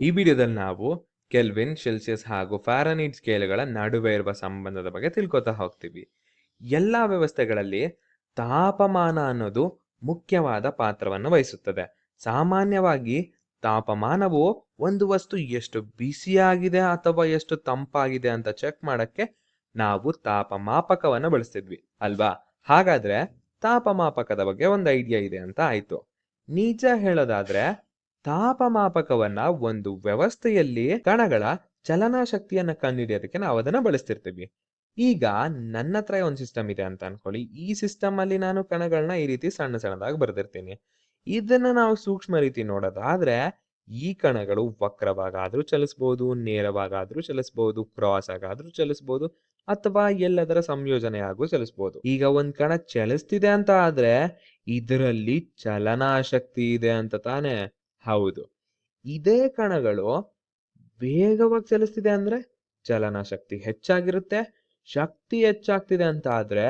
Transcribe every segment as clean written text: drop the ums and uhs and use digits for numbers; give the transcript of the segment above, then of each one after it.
ಈ ವಿಡಿಯೋದಲ್ಲಿ ನಾವು ಕೆಲ್ವಿನ್, ಸೆಲ್ಸಿಯಸ್ ಹಾಗೂ ಫ್ಯಾರನೀಟ್ ಸ್ಕೇಲ್ಗಳ ನಡುವೆ ಇರುವ ಸಂಬಂಧದ ಬಗ್ಗೆ ತಿಳ್ಕೊತಾ ಹೋಗ್ತೀವಿ. ಎಲ್ಲಾ ವ್ಯವಸ್ಥೆಗಳಲ್ಲಿ ತಾಪಮಾನ ಅನ್ನೋದು ಮುಖ್ಯವಾದ ಪಾತ್ರವನ್ನು ವಹಿಸುತ್ತದೆ. ಸಾಮಾನ್ಯವಾಗಿ ತಾಪಮಾನವು ಒಂದು ವಸ್ತು ಎಷ್ಟು ಬಿಸಿಯಾಗಿದೆ ಅಥವಾ ಎಷ್ಟು ತಂಪಾಗಿದೆ ಅಂತ ಚೆಕ್ ಮಾಡಕ್ಕೆ ನಾವು ತಾಪಮಾಪಕವನ್ನು ಬಳಸ್ತಿದ್ವಿ ಅಲ್ವಾ? ಹಾಗಾದ್ರೆ ತಾಪಮಾಪಕದ ಬಗ್ಗೆ ಒಂದು ಐಡಿಯಾ ಇದೆ ಅಂತ ಆಯ್ತು. ನಿಜ ಹೇಳೋದಾದ್ರೆ ತಾಪಮಾಪಕವನ್ನ ಒಂದು ವ್ಯವಸ್ಥೆಯಲ್ಲಿ ಕಣಗಳ ಚಲನಾ ಶಕ್ತಿಯನ್ನ ಕಂಡುಹಿಡಿಯೋದಕ್ಕೆ ನಾವು ಅದನ್ನ ಬಳಸ್ತಿರ್ತೀವಿ. ಈಗ ನನ್ನ ಹತ್ರ ಒಂದು ಸಿಸ್ಟಮ್ ಇದೆ ಅಂತ ಅನ್ಕೊಳ್ಳಿ. ಈ ಸಿಸ್ಟಮ್ ಅಲ್ಲಿ ನಾನು ಕಣಗಳನ್ನ ಈ ರೀತಿ ಸಣ್ಣ ಸಣ್ಣದಾಗಿ ಬರ್ದಿರ್ತೀನಿ. ಇದನ್ನ ನಾವು ಸೂಕ್ಷ್ಮ ರೀತಿ ನೋಡೋದಾದ್ರೆ ಈ ಕಣಗಳು ವಕ್ರವಾಗಾದ್ರೂ ಚಲಿಸಬಹುದು, ನೇರವಾಗಾದ್ರೂ ಚಲಿಸಬಹುದು, ಕ್ರಾಸ್ ಆಗಾದ್ರೂ ಚಲಿಸಬಹುದು ಅಥವಾ ಎಲ್ಲದರ ಸಂಯೋಜನೆಯಾಗೂ ಚಲಿಸಬಹುದು. ಈಗ ಒಂದ್ ಕಣ ಚಲಿಸ್ತಿದೆ ಅಂತ ಆದ್ರೆ ಇದರಲ್ಲಿ ಚಲನಾ ಶಕ್ತಿ ಇದೆ ಅಂತ ತಾನೇ? ಹೌದು. ಇದೇ ಕಣಗಳು ವೇಗವಾಗಿ ಚಲಿಸ್ತಿದೆ ಅಂದ್ರೆ ಚಲನಾ ಶಕ್ತಿ ಹೆಚ್ಚಾಗಿರುತ್ತೆ. ಶಕ್ತಿ ಹೆಚ್ಚಾಗ್ತಿದೆ ಅಂತ ಆದ್ರೆ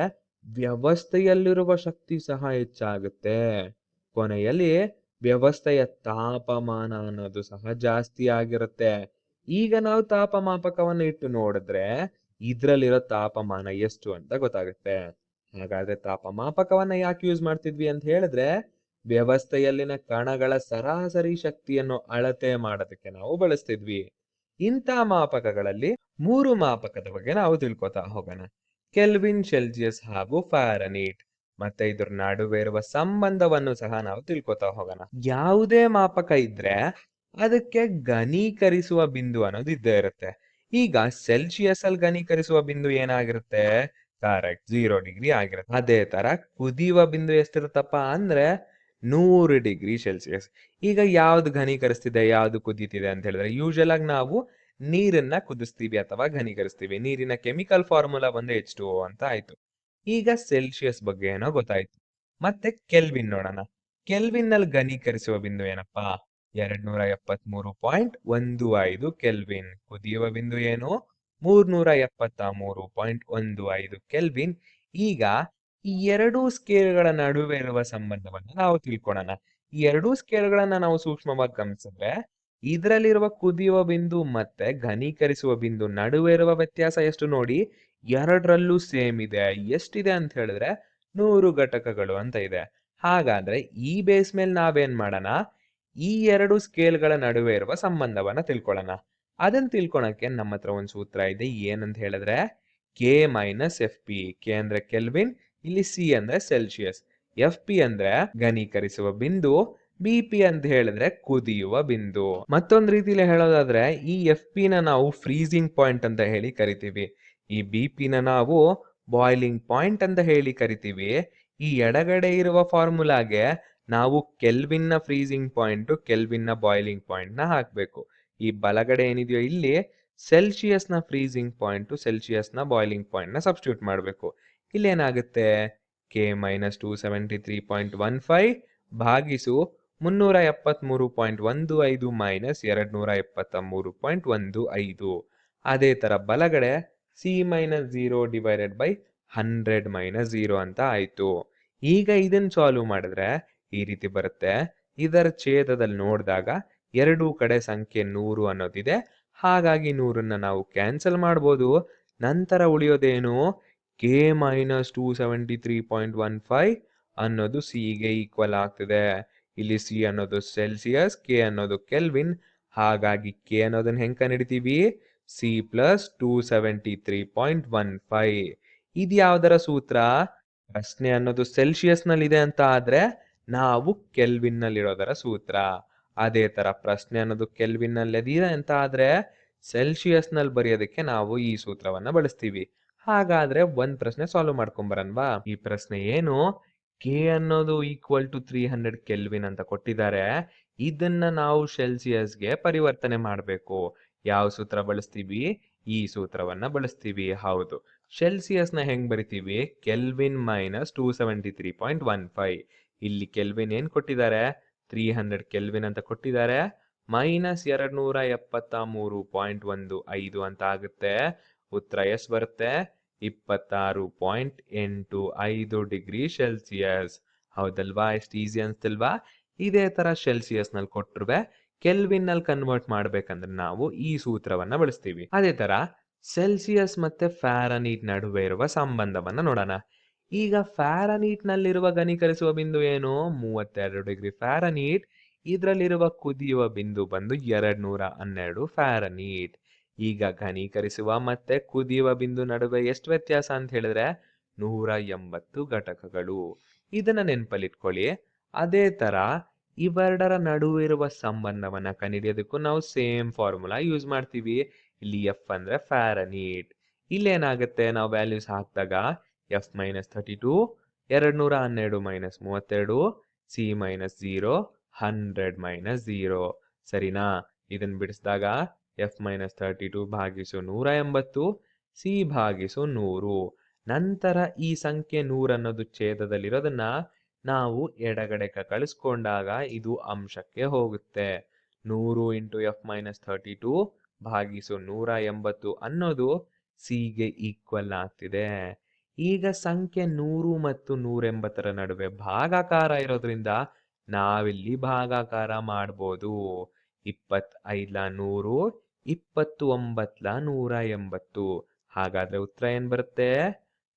ವ್ಯವಸ್ಥೆಯಲ್ಲಿರುವ ಶಕ್ತಿ ಸಹ ಹೆಚ್ಚಾಗುತ್ತೆ. ಕೊನೆಯಲ್ಲಿ ವ್ಯವಸ್ಥೆಯ ತಾಪಮಾನ ಅನ್ನೋದು ಸಹ ಜಾಸ್ತಿ ಆಗಿರುತ್ತೆ. ಈಗ ನಾವು ತಾಪಮಾಪಕವನ್ನು ಇಟ್ಟು ನೋಡಿದ್ರೆ ಇದ್ರಲ್ಲಿರೋ ತಾಪಮಾನ ಎಷ್ಟು ಅಂತ ಗೊತ್ತಾಗುತ್ತೆ. ಹಾಗಾದ್ರೆ ತಾಪಮಾಪಕವನ್ನ ಯಾಕೆ ಯೂಸ್ ಮಾಡ್ತಿದ್ವಿ ಅಂತ ಹೇಳಿದ್ರೆ ವ್ಯವಸ್ಥೆಯಲ್ಲಿನ ಕಣಗಳ ಸರಾಸರಿ ಶಕ್ತಿಯನ್ನು ಅಳತೆ ಮಾಡೋದಕ್ಕೆ ನಾವು ಬಳಸ್ತಿದ್ವಿ. ಇಂಥ ಮಾಪಕಗಳಲ್ಲಿ 3 ಮಾಪಕದ ಬಗ್ಗೆ ನಾವು ತಿಳ್ಕೊತಾ ಹೋಗೋಣ. ಕೆಲ್ವಿನ್, ಸೆಲ್ಸಿಯಸ್ ಹಾಗೂ ಫ್ಯಾರನೀಟ್. ಮತ್ತೆ ಇದ್ರ ನಡುವೆ ಇರುವ ಸಂಬಂಧವನ್ನು ಸಹ ನಾವು ತಿಳ್ಕೊತಾ ಹೋಗೋಣ. ಯಾವುದೇ ಮಾಪಕ ಇದ್ರೆ ಅದಕ್ಕೆ ಘನೀಕರಿಸುವ ಬಿಂದು ಅನ್ನೋದು ಇದ್ದೇ ಇರುತ್ತೆ. ಈಗ ಸೆಲ್ಸಿಯಸ್ ಅಲ್ಲಿ ಘನೀಕರಿಸುವ ಬಿಂದು ಏನಾಗಿರುತ್ತೆ? ಕರೆಕ್ಟ್, 0 ಡಿಗ್ರಿ ಆಗಿರುತ್ತೆ. ಅದೇ ತರ ಕುದಿಯುವ ಬಿಂದು ಎಷ್ಟಿರುತ್ತಪ್ಪ ಅಂದ್ರೆ 100 ಡಿಗ್ರಿ ಸೆಲ್ಸಿಯಸ್. ಈಗ ಯಾವ್ದು ಘನೀಕರಿಸ್ತಿದೆ, ಯಾವ್ದು ಕುದೀತಿದೆ ಅಂತ ಹೇಳಿದ್ರೆ ಯೂಶಲ್ ಆಗಿ ನಾವು ನೀರನ್ನ ಕುದಿಸ್ತೀವಿ ಅಥವಾ ಘನೀಕರಿಸ್ತೀವಿ. ನೀರಿನ ಕೆಮಿಕಲ್ ಫಾರ್ಮುಲಾ ಬಂದು H2O ಅಂತ ಆಯ್ತು. ಈಗ ಸೆಲ್ಸಿಯಸ್ ಬಗ್ಗೆ ಏನೋ ಗೊತ್ತಾಯ್ತು. ಮತ್ತೆ ಕೆಲ್ವಿನ್ ನೋಡೋಣ. ಕೆಲ್ವಿನ್ ನಲ್ಲಿ ಘನೀಕರಿಸುವ ಬಿಂದು ಏನಪ್ಪಾ? 273.15 ಕೆಲ್ವಿನ್. ಕುದಿಯುವ ಬಿಂದು ಏನು? 373.15 ಕೆಲ್ವಿನ್. ಈಗ ಈ ಎರಡೂ ಸ್ಕೇಲ್ಗಳ ನಡುವೆ ಇರುವ ಸಂಬಂಧವನ್ನು ನಾವು ತಿಳ್ಕೊಳ್ಳೋಣ. ಈ ಎರಡೂ ಸ್ಕೇಲ್ಗಳನ್ನ ನಾವು ಸೂಕ್ಷ್ಮವಾಗಿ ಗಮನಿಸಿದ್ರೆ ಇದರಲ್ಲಿರುವ ಕುದಿಯುವ ಬಿಂದು ಮತ್ತೆ ಘನೀಕರಿಸುವ ಬಿಂದು ನಡುವೆ ಇರುವ ವ್ಯತ್ಯಾಸ ಎಷ್ಟು ನೋಡಿ? ಎರಡರಲ್ಲೂ ಸೇಮ್ ಇದೆ. ಎಷ್ಟಿದೆ ಅಂತ ಹೇಳಿದ್ರೆ 100 ಘಟಕಗಳು ಅಂತ ಇದೆ. ಹಾಗಾದ್ರೆ ಈ ಬೇಸ್ ಮೇಲೆ ನಾವೇನ್ ಮಾಡೋಣ? ಈ ಎರಡು ಸ್ಕೇಲ್ಗಳ ನಡುವೆ ಇರುವ ಸಂಬಂಧವನ್ನ ತಿಳ್ಕೊಳ್ಳೋಣ. ಅದನ್ನ ತಿಳ್ಕೊಳಕ್ಕೆ ನಮ್ಮ ಹತ್ರ ಒಂದು ಸೂತ್ರ ಇದೆ. ಏನಂತ ಹೇಳಿದ್ರೆ K minus F P. K ಅಂದ್ರೆ ಕೆಲ್ವಿನ್, ಇಲ್ಲಿ ಸಿ ಅಂದ್ರೆ ಸೆಲ್ಸಿಯಸ್, ಎಫ್ ಪಿ ಅಂದ್ರೆ ಘನೀಕರಿಸುವ ಬಿಂದು, ಬಿ ಪಿ ಅಂತ ಹೇಳಿದ್ರೆ ಕುದಿಯುವ ಬಿಂದು. ಮತ್ತೊಂದ್ ರೀತಿಲಿ ಹೇಳೋದಾದ್ರೆ ಈ ಎಫ್ ಪಿ ನ ನಾವು ಫ್ರೀಸಿಂಗ್ ಪಾಯಿಂಟ್ ಅಂತ ಹೇಳಿ ಕರಿತೀವಿ. ಈ ಬಿ ಪಿ ನ ನಾವು ಬಾಯ್ಲಿಂಗ್ ಪಾಯಿಂಟ್ ಅಂತ ಹೇಳಿ ಕರಿತೀವಿ. ಈ ಎಡಗಡೆ ಇರುವ ಫಾರ್ಮುಲಾಗೆ ನಾವು ಕೆಲ್ವಿನ್ ನ ಫ್ರೀಸಿಂಗ್ ಪಾಯಿಂಟ್, ಕೆಲ್ವಿನ್ ನ ಬಾಯ್ಲಿಂಗ್ ಪಾಯಿಂಟ್ ನ ಹಾಕ್ಬೇಕು. ಈ ಬಲಗಡೆ ಏನಿದೆಯೋ ಇಲ್ಲಿ ಸೆಲ್ಸಿಯಸ್ ನ ಫ್ರೀಸಿಂಗ್ ಪಾಯಿಂಟ್, ಸೆಲ್ಸಿಯಸ್ ನ ಬಾಯ್ಲಿಂಗ್ ಪಾಯಿಂಟ್ ನ ಸಬ್ಸ್ಟಿಟ್ಯೂಟ್ ಮಾಡಬೇಕು. ಇಲ್ಲೇನಾಗುತ್ತೆ? ಕೆ ಮೈನಸ್ 273.15 ಭಾಗಿಸು 373.15 ಮೈನಸ್ 273.15. ಅದೇ ತರ ಬಲಗಡೆ C minus 0 divided by 100 minus 0 ಅಂತ ಆಯ್ತು. ಈಗ ಇದನ್ನ ಸಾಲ್ವ್ ಮಾಡಿದ್ರೆ ಈ ರೀತಿ ಬರುತ್ತೆ. ಇದರ ಛೇದದಲ್ಲಿ ನೋಡಿದಾಗ ಎರಡೂ ಕಡೆ ಸಂಖ್ಯೆ 100 ಅನ್ನೋದಿದೆ. ಹಾಗಾಗಿ 100ನ್ನ ನಾವು ಕ್ಯಾನ್ಸಲ್ ಮಾಡ್ಬೋದು. ನಂತರ ಉಳಿಯೋದೇನು? ಕೆ ಮೈನಸ್ 273.15 ಅನ್ನೋದು ಸಿ ಗೆ ಈಕ್ವಲ್ ಆಗ್ತಿದೆ. ಇಲ್ಲಿ ಸಿ ಅನ್ನೋದು ಸೆಲ್ಸಿಯಸ್, ಕೆ ಅನ್ನೋದು ಕೆಲ್ವಿನ್. ಹಾಗಾಗಿ ಕೆ ಅನ್ನೋದನ್ನ ಹೆಂಗ್ ಕಂಡಿಡಿತೀವಿ? C plus 273.15. ಇದು ಯಾವ್ದರ ಸೂತ್ರ? ಪ್ರಶ್ನೆ ಅನ್ನೋದು ಸೆಲ್ಸಿಯಸ್ ನಲ್ಲಿ ಇದೆ ಅಂತ ಆದ್ರೆ ನಾವು ಕೆಲ್ವಿನ್ ನಲ್ಲಿ ಇರೋದರ ಸೂತ್ರ. ಅದೇ ತರ ಪ್ರಶ್ನೆ ಅನ್ನೋದು ಕೆಲ್ವಿನ್ ನಲ್ಲಿ ಇದೆ ಅಂತ ಆದ್ರೆ ಸೆಲ್ಸಿಯಸ್ ನಲ್ಲಿ ಬರೆಯೋದಕ್ಕೆ ನಾವು ಈ ಸೂತ್ರವನ್ನ ಬಳಸ್ತೀವಿ. ಹಾಗಾದ್ರೆ ಒಂದ್ ಪ್ರಶ್ನೆ ಸಾಲ್ವ್ ಮಾಡ್ಕೊಂಬರನ್ವಾ? ಈ ಪ್ರಶ್ನೆ ಏನು? ಕೆ ಅನ್ನೋದು ಈಕ್ವಲ್ ಟು 300 ಕೆಲ್ವಿನ್ ಅಂತ ಕೊಟ್ಟಿದ್ದಾರೆ. ಇದನ್ನ ನಾವು ಸೆಲ್ಸಿಯಸ್ಗೆ ಪರಿವರ್ತನೆ ಮಾಡಬೇಕು. ಯಾವ ಸೂತ್ರ ಬಳಸ್ತೀವಿ? ಈ ಸೂತ್ರವನ್ನ ಬಳಸ್ತೀವಿ. ಹೌದು, ಸೆಲ್ಸಿಯಸ್ ನ ಹೆಂಗ್ ಬರಿತೀವಿ? Kelvin minus 273.15. ಇಲ್ಲಿ ಕೆಲ್ವಿನ್ ಏನ್ ಕೊಟ್ಟಿದ್ದಾರೆ? 300 ಕೆಲ್ವಿನ್ ಅಂತ ಕೊಟ್ಟಿದ್ದಾರೆ. ಮೈನಸ್ 273.15 ಅಂತ ಆಗುತ್ತೆ. ಉತ್ತರ ಎಷ್ಟು ಬರುತ್ತೆ? 26.85 ಡಿಗ್ರಿ ಸೆಲ್ಸಿಯಸ್. ಹೌದಲ್ವಾ? ಎಷ್ಟು ಈಸಿ ಅನ್ಸ್ತಿಲ್ವಾ? ಇದೇ ತರ ಸೆಲ್ಸಿಯಸ್ ನಲ್ಲಿ ಕೊಟ್ಟಿರುವೆ ಕೆಲ್ವಿನ್ ನಲ್ಲಿ ಕನ್ವರ್ಟ್ ಮಾಡ್ಬೇಕಂದ್ರೆ ನಾವು ಈ ಸೂತ್ರವನ್ನ ಬಳಸ್ತೀವಿ. ಅದೇ ತರ ಸೆಲ್ಸಿಯಸ್ ಮತ್ತೆ ಫ್ಯಾರನೀಟ್ ನಡುವೆ ಇರುವ ಸಂಬಂಧವನ್ನ ನೋಡೋಣ. ಈಗ ಫ್ಯಾರನೀಟ್ ನಲ್ಲಿರುವ ಘನೀಕರಿಸುವ ಬಿಂದು ಏನು? 32 ಡಿಗ್ರಿ ಫ್ಯಾರನೀಟ್. ಇದರಲ್ಲಿರುವ ಕುದಿಯುವ ಬಿಂದು ಬಂದು 212 ಫ್ಯಾರನೀಟ್. ಈಗ ಘನೀಕರಿಸುವ ಮತ್ತೆ ಕುದಿಯುವ ಬಿಂದು ನಡುವೆ ಎಷ್ಟು ವ್ಯತ್ಯಾಸ ಅಂತ ಹೇಳಿದ್ರೆ 180 ಘಟಕಗಳು. ಇದನ್ನ ನೆನಪಲ್ಲಿಟ್ಕೊಳ್ಳಿ. ಅದೇ ತರ ಇವೆರಡರ ನಡುವೆ ಇರುವ ಸಂಬಂಧವನ್ನ ಕಂಡುಹಿಡಿಯೋದಕ್ಕೂ ನಾವು ಸೇಮ್ ಫಾರ್ಮುಲಾ ಯೂಸ್ ಮಾಡ್ತೀವಿ. ಇಲ್ಲಿ ಎಫ್ ಅಂದ್ರೆ ಫ್ಯಾರನೀಟ್. ಇಲ್ಲೇನಾಗುತ್ತೆ, ನಾವು ವ್ಯಾಲ್ಯೂಸ್ ಹಾಕಿದಾಗ F minus 32, 212 minus 32, C minus 0, 100 minus 0. ಸರಿನಾ? ಇದನ್ನ ಬಿಡಿಸಿದಾಗ ಎಫ್ ಮೈನಸ್ 32 ಭಾಗಿಸು 180, ಸಿ ಭಾಗಿಸು 100. ನಂತರ ಈ ಸಂಖ್ಯೆ 100 ಅನ್ನೋದು ಛೇದದಲ್ಲಿರೋದನ್ನ ನಾವು ಎಡಗಡೆಗೆ ಕಳಿಸ್ಕೊಂಡಾಗ ಇದು ಅಂಶಕ್ಕೆ ಹೋಗುತ್ತೆ. 100 ಇಂಟು ಎಫ್ ಮೈನಸ್ 32 ಭಾಗಿಸು 180 ಅನ್ನೋದು ಸಿಗೆ ಈಕ್ವಲ್ ಆಗ್ತಿದೆ. ಈಗ ಸಂಖ್ಯೆ 100 ಮತ್ತು 180 ನಡುವೆ ಭಾಗಾಕಾರ ಇರೋದ್ರಿಂದ ನಾವಿಲ್ಲಿ ಭಾಗಾಕಾರ ಮಾಡ್ಬೋದು. 25 100, 29 180. ಹಾಗಾದ್ರೆ ಉತ್ತರ ಏನ್ ಬರುತ್ತೆ?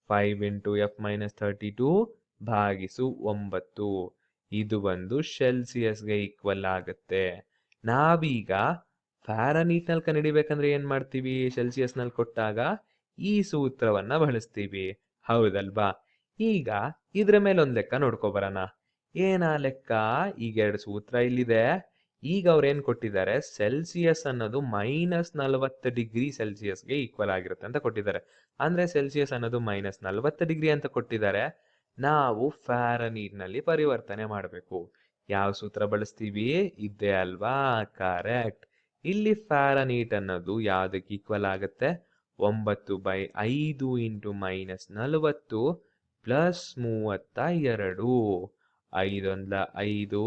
5 ಇಂಟು ಎಫ್ ಮೈನಸ್ 32 ಭಾಗಿಸು 9. ಇದು ಒಂದು ಸೆಲ್ಸಿಯಸ್ಗೆ ಈಕ್ವಲ್ ಆಗುತ್ತೆ. ನಾವೀಗ ಫ್ಯಾರನೀಟ್ ನಲ್ಲಿ ಕಂಡುಹಿಡಿಬೇಕಂದ್ರೆ ಏನ್ ಮಾಡ್ತೀವಿ? ಸೆಲ್ಸಿಯಸ್ ನಲ್ಲಿ ಕೊಟ್ಟಾಗ ಈ ಸೂತ್ರವನ್ನ ಬಳಸ್ತೀವಿ, ಹೌದಲ್ವಾ? ಈಗ ಇದ್ರ ಮೇಲೆ ಒಂದ್ ಲೆಕ್ಕ ನೋಡ್ಕೊಬರೋಣ. ಏನಾ ಲೆಕ್ಕ? ಈಗ 2 ಸೂತ್ರ ಇಲ್ಲಿದೆ. ಈಗ ಅವ್ರು ಏನ್ ಕೊಟ್ಟಿದ್ದಾರೆ? ಸೆಲ್ಸಿಯಸ್ ಅನ್ನೋದು -40 ಡಿಗ್ರಿ ಸೆಲ್ಸಿಯಸ್ಗೆ ಈಕ್ವಲ್ ಆಗಿರುತ್ತೆ ಅಂತ ಕೊಟ್ಟಿದ್ದಾರೆ. ಅಂದ್ರೆ ಸೆಲ್ಸಿಯಸ್ ಅನ್ನೋದು -40 ಡಿಗ್ರಿ ಅಂತ ಕೊಟ್ಟಿದ್ದಾರೆ. ನಾವು ಫ್ಯಾರನೀಟ್ ನಲ್ಲಿ ಪರಿವರ್ತನೆ ಮಾಡಬೇಕು. ಯಾವ ಸೂತ್ರ ಬಳಸ್ತೀವಿ? ಇದೇ ಅಲ್ವಾ? ಕರೆಕ್ಟ್. ಇಲ್ಲಿ ಫ್ಯಾರನೀಟ್ ಅನ್ನೋದು ಯಾವ್ದಕ್ಕೆ ಈಕ್ವಲ್ ಆಗುತ್ತೆ? 9/5 ಇಂಟು -40 ಪ್ಲಸ್ 32. 5 5,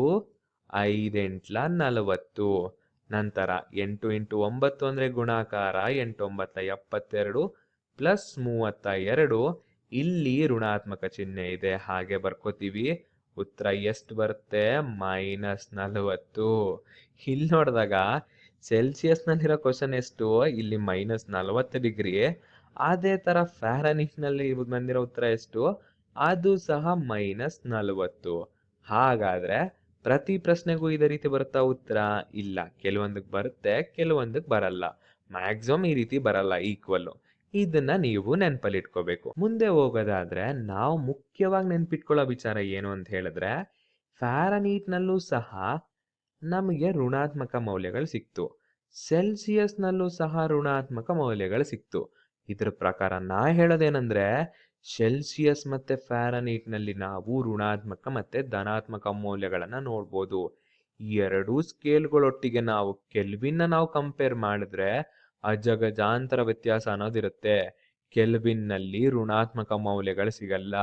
5 40. ನಂತರ 8 ಇಂಟು 9 ಅಂದ್ರೆ ಗುಣಾಕಾರ, 8 9 72 ಪ್ಲಸ್ 32. ಇಲ್ಲಿ ಋಣಾತ್ಮಕ ಚಿಹ್ನೆ ಇದೆ, ಹಾಗೆ ಬರ್ಕೋತೀವಿ. ಉತ್ತರ ಎಷ್ಟು ಬರುತ್ತೆ? -40. ಇಲ್ಲಿ ನೋಡಿದಾಗ ಸೆಲ್ಸಿಯಸ್ ನಲ್ಲಿರೋ ಕ್ವಶನ್ ಎಷ್ಟು? ಇಲ್ಲಿ -40 ಡಿಗ್ರಿ. ಅದೇ ತರ ಫ್ಯಾರನೀಟ್ ನಲ್ಲಿ ಬಂದಿರೋ ಉತ್ತರ ಎಷ್ಟು? ಅದು ಸಹ -40. ಹಾಗಾದ್ರೆ ಪ್ರತಿ ಪ್ರಶ್ನೆಗೂ ಇದೇ ರೀತಿ ಬರುತ್ತಾ ಉತ್ತರ? ಇಲ್ಲ, ಕೆಲವೊಂದಕ್ಕೆ ಬರುತ್ತೆ, ಕೆಲವೊಂದಕ್ಕೆ ಬರಲ್ಲ. ಮ್ಯಾಕ್ಸಿಮಮ್ ಈ ರೀತಿ ಬರಲ್ಲ ಈಕ್ವಲ್. ಇದನ್ನ ನೀವು ನೆನ್ಪಲ್ಲಿಟ್ಕೋಬೇಕು. ಮುಂದೆ ಹೋಗೋದಾದ್ರೆ ನಾವು ಮುಖ್ಯವಾಗಿ ನೆನ್ಪಿಟ್ಕೊಳ್ಳೋ ವಿಚಾರ ಏನು ಅಂತ ಹೇಳಿದ್ರೆ, ಫ್ಯಾರನೀಟ್ ನಲ್ಲೂ ಸಹ ನಮಗೆ ಋಣಾತ್ಮಕ ಮೌಲ್ಯಗಳು ಸಿಕ್ತು, ಸೆಲ್ಸಿಯಸ್ ನಲ್ಲೂ ಸಹ ಋಣಾತ್ಮಕ ಮೌಲ್ಯಗಳು ಸಿಕ್ತು. ಇದ್ರ ಪ್ರಕಾರ ನಾ ಹೇಳೋದೇನಂದ್ರೆ, ಸೆಲ್ಸಿಯಸ್ ಮತ್ತೆ ಫ್ಯಾರನೀಟ್ ನಲ್ಲಿ ನಾವು ಋಣಾತ್ಮಕ ಮತ್ತೆ ಧನಾತ್ಮಕ ಮೌಲ್ಯಗಳನ್ನ ನೋಡ್ಬೋದು. ಈ ಎರಡೂ ಸ್ಕೇಲ್ಗಳೊಟ್ಟಿಗೆ ನಾವು ಕೆಲ್ವಿನ್ ನಾವು ಕಂಪೇರ್ ಮಾಡಿದ್ರೆ ಅಜಗಜಾಂತರ ವ್ಯತ್ಯಾಸ ಅನ್ನೋದಿರುತ್ತೆ. ಕೆಲ್ವಿನ್ ನಲ್ಲಿ ಋಣಾತ್ಮಕ ಮೌಲ್ಯಗಳು ಸಿಗಲ್ಲ,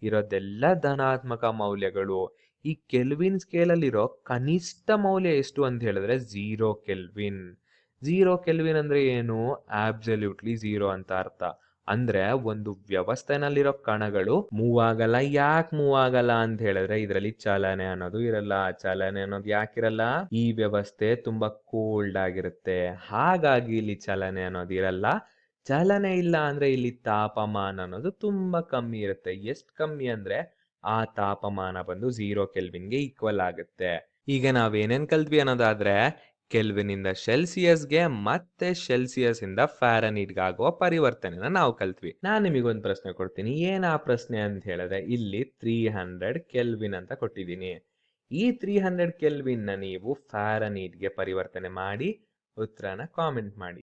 ಇರೋದೆಲ್ಲ ಧನಾತ್ಮಕ ಮೌಲ್ಯಗಳು. ಈ ಕೆಲ್ವಿನ್ ಸ್ಕೇಲ್ ಅಲ್ಲಿರೋ ಕನಿಷ್ಠ ಮೌಲ್ಯ ಎಷ್ಟು ಅಂತ ಹೇಳಿದ್ರೆ 0 ಕೆಲ್ವಿನ್. 0 ಕೆಲ್ವಿನ್ ಅಂದ್ರೆ ಏನು? ಆಬ್ಸಲ್ಯೂಟ್ಲಿ 0 ಅಂತ ಅರ್ಥ. ಅಂದ್ರೆ ಒಂದು ವ್ಯವಸ್ಥೆನಲ್ಲಿರೋ ಕಣಗಳು ಮೂವ್ ಆಗಲ್ಲ. ಯಾಕೆ ಮೂವ್ ಆಗಲ್ಲ ಅಂತ ಹೇಳಿದ್ರೆ ಇದರಲ್ಲಿ ಚಲನೆ ಅನ್ನೋದು ಇರಲ್ಲ. ಚಲನೆ ಅನ್ನೋದು ಯಾಕಿರಲ್ಲ? ಈ ವ್ಯವಸ್ಥೆ ತುಂಬಾ ಕೋಲ್ಡ್ ಆಗಿರುತ್ತೆ, ಹಾಗಾಗಿ ಇಲ್ಲಿ ಚಲನೆ ಅನ್ನೋದು ಇರಲ್ಲ. ಚಲನೆ ಇಲ್ಲ ಅಂದ್ರೆ ಇಲ್ಲಿ ತಾಪಮಾನ ಅನ್ನೋದು ತುಂಬಾ ಕಮ್ಮಿ ಇರುತ್ತೆ. ಎಷ್ಟು ಕಮ್ಮಿ ಅಂದ್ರೆ ಆ ತಾಪಮಾನ ಬಂದು 0 ಕೆಲ್ವಿನ್ಗೆ ಈಕ್ವಲ್ ಆಗುತ್ತೆ. ಈಗ ನಾವೇನೇನ್ ಕಲ್ತ್ವಿ ಅನ್ನೋದಾದ್ರೆ, ಕೆಲ್ವಿನ್ ಇಂದ ಸೆಲ್ಸಿಯಸ್ಗೆ ಮತ್ತೆ ಸೆಲ್ಸಿಯಸ್ ಇಂದ ಫ್ಯಾರನೀಟ್ಗೆ ಆಗುವ ಪರಿವರ್ತನೆನ ನಾವು ಕಲ್ತ್ವಿ. ನಾನು ನಿಮಗೊಂದು ಪ್ರಶ್ನೆ ಕೊಡ್ತೀನಿ. ಏನ್ ಆ ಪ್ರಶ್ನೆ ಅಂತ ಹೇಳಿದ್ರೆ, ಇಲ್ಲಿ 300 ಕೆಲ್ವಿನ್ ಅಂತ ಕೊಟ್ಟಿದ್ದೀನಿ. ಈ 300 ಕೆಲ್ವಿನ್ ನ ನೀವು ಫ್ಯಾರನೀಟ್ಗೆ ಪರಿವರ್ತನೆ ಮಾಡಿ ಉತ್ತರನ ಕಾಮೆಂಟ್ ಮಾಡಿ.